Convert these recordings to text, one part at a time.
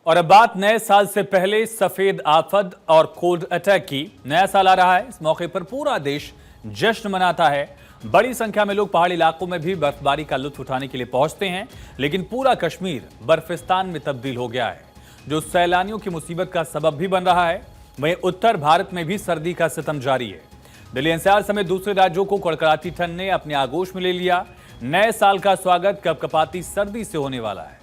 और अब बात नए साल से पहले सफेद आफत और कोल्ड अटैक की। नया साल आ रहा है, इस मौके पर पूरा देश जश्न मनाता है। बड़ी संख्या में लोग पहाड़ी इलाकों में भी बर्फबारी का लुत्फ उठाने के लिए पहुंचते हैं, लेकिन पूरा कश्मीर बर्फिस्तान में तब्दील हो गया है, जो सैलानियों की मुसीबत का सबब भी बन रहा है। वहीं उत्तर भारत में भी सर्दी का सितम जारी है। दिल्ली एनसीआर समेत दूसरे राज्यों को कड़कड़ाती ठंड ने अपने आगोश में ले लिया। नए साल का स्वागत कपकपाती सर्दी से होने वाला है।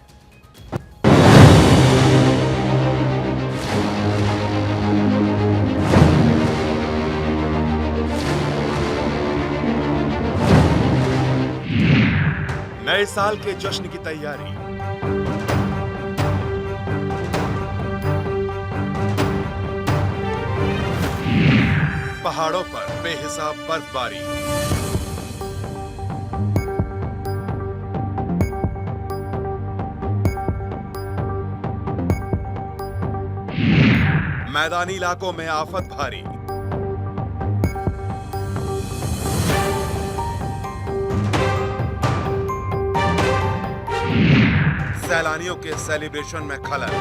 नए साल के जश्न की तैयारी। पहाड़ों पर बेहिसाब बर्फबारी। मैदानी इलाकों में आफत भारी। सैलानियों के सेलिब्रेशन में खलल।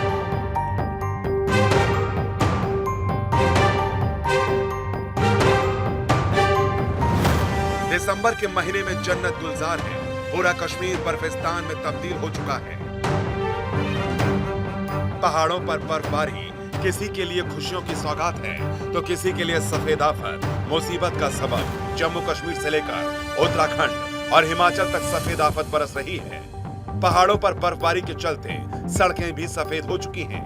दिसंबर के महीने में जन्नत गुलजार है। पूरा कश्मीर बर्फिस्तान में तब्दील हो चुका है। पहाड़ों पर बर्फबारी किसी के लिए खुशियों की सौगात है, तो किसी के लिए सफेद आफत, मुसीबत का सबब। जम्मू कश्मीर से लेकर उत्तराखंड और हिमाचल तक सफेद आफत बरस रही है। पहाड़ों पर बर्फबारी के चलते सड़कें भी सफेद हो चुकी हैं।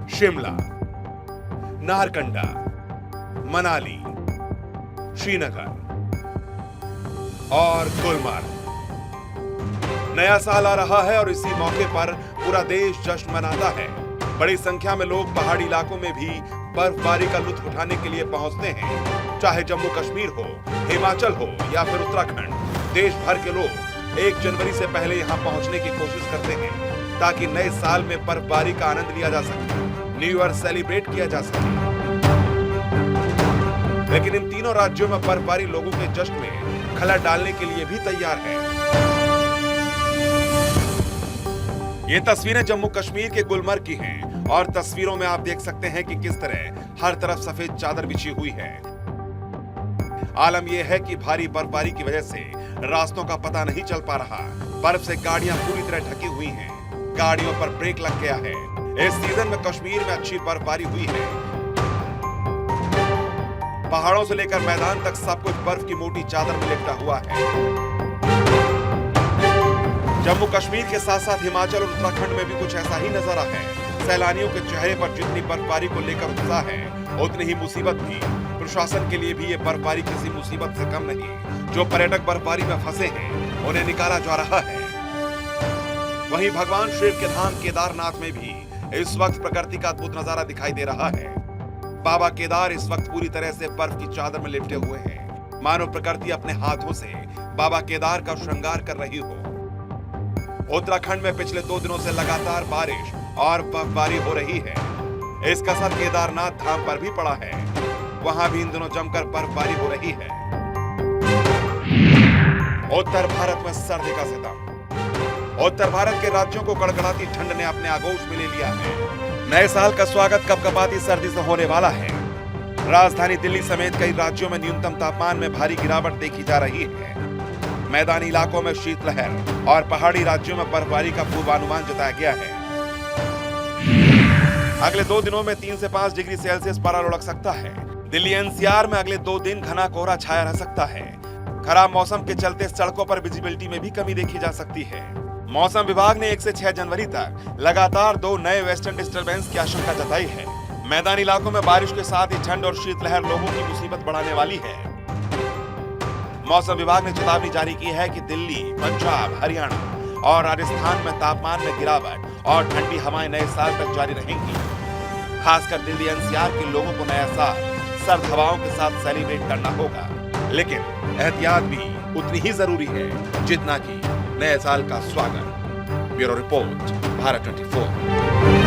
शिमला, नारकंडा, मनाली, श्रीनगर और गुलमर्ग। नया साल आ रहा है और इसी मौके पर पूरा देश जश्न मनाता है। बड़ी संख्या में लोग पहाड़ी इलाकों में भी बर्फबारी का लुत्फ उठाने के लिए पहुंचते हैं। चाहे जम्मू कश्मीर हो, हिमाचल हो या फिर उत्तराखंड, देश भर के लोग 1 जनवरी से पहले यहां पहुंचने की कोशिश करते हैं, ताकि नए साल में बर्फबारी का आनंद लिया जा सके, न्यू ईयर सेलिब्रेट किया जा सके। लेकिन इन तीनों राज्यों में बर्फबारी लोगों के जश्न में खलल डालने के लिए भी तैयार है। ये तस्वीरें जम्मू कश्मीर के गुलमर्ग की हैं और तस्वीरों में आप देख सकते हैं कि किस तरह हर तरफ सफेद चादर बिछी हुई है। आलम यह है कि भारी बर्फबारी की वजह से रास्तों का पता नहीं चल पा रहा। बर्फ से गाड़ियां पूरी तरह ढकी हुई हैं। गाड़ियों पर ब्रेक लग गया है। इस सीजन में कश्मीर में अच्छी बर्फबारी हुई है। पहाड़ों से लेकर मैदान तक सब कुछ बर्फ की मोटी चादर में लिपटा हुआ है। जम्मू कश्मीर के साथ साथ हिमाचल और उत्तराखंड में भी कुछ ऐसा ही नजारा है। सैलानियों के चेहरे पर जितनी बर्फबारी को लेकर उत्साह है, उतनी ही मुसीबत भी। प्रशासन के लिए भी ये बर्फबारी किसी मुसीबत से कम नहीं। जो पर्यटक बर्फबारी में फंसे हैं, उन्हें निकाला जा रहा है। वहीं भगवान शिव के धाम केदारनाथ में भी इस वक्त प्रकृति का अद्भुत नजारा दिखाई दे रहा है। बाबा केदार इस वक्त पूरी तरह से बर्फ की चादर में लिपटे हुए हैं, मानो प्रकृति अपने हाथों से बाबा केदार का श्रृंगार कर रही हो। उत्तराखंड में पिछले 2 दिनों से लगातार बारिश और बर्फबारी हो रही है। इसका असर केदारनाथ धाम पर भी पड़ा है। वहां भी इन दिनों जमकर बर्फबारी हो रही है। उत्तर भारत में सर्दी का सितम। उत्तर भारत के राज्यों को कड़कड़ाती ठंड ने अपने आगोश में ले लिया है। नए साल का स्वागत कपकपाती सर्दी से होने वाला है। राजधानी दिल्ली समेत कई राज्यों में न्यूनतम तापमान में भारी गिरावट देखी जा रही है। मैदानी इलाकों में शीतलहर और पहाड़ी राज्यों में बर्फबारी का पूर्वानुमान जताया गया है। अगले 2 दिनों में 3 से 5 डिग्री सेल्सियस पारा लुढ़क सकता है। दिल्ली एनसीआर में अगले 2 दिन घना कोहरा छाया रह सकता है। खराब मौसम के चलते सड़कों पर विजिबिलिटी में भी कमी देखी जा सकती है। मौसम विभाग ने 1 से 6 जनवरी तक लगातार 2 नए वेस्टर्न डिस्टर्बेंस की आशंका जताई है। मैदानी इलाकों में बारिश के साथ ही ठंड और शीतलहर लोगों की मुसीबत बढ़ाने वाली है। मौसम विभाग ने चेतावनी जारी की है कि दिल्ली, पंजाब, हरियाणा और राजस्थान में तापमान में गिरावट और ठंडी हवाएं नए साल तक जारी रहेंगी। खासकर दिल्ली एनसीआर के लोगों को नया साल सर्द हवाओं के साथ सेलिब्रेट करना होगा, लेकिन एहतियात भी उतनी ही जरूरी है जितना कि नए साल का स्वागत। Bureau report, Bharat 24।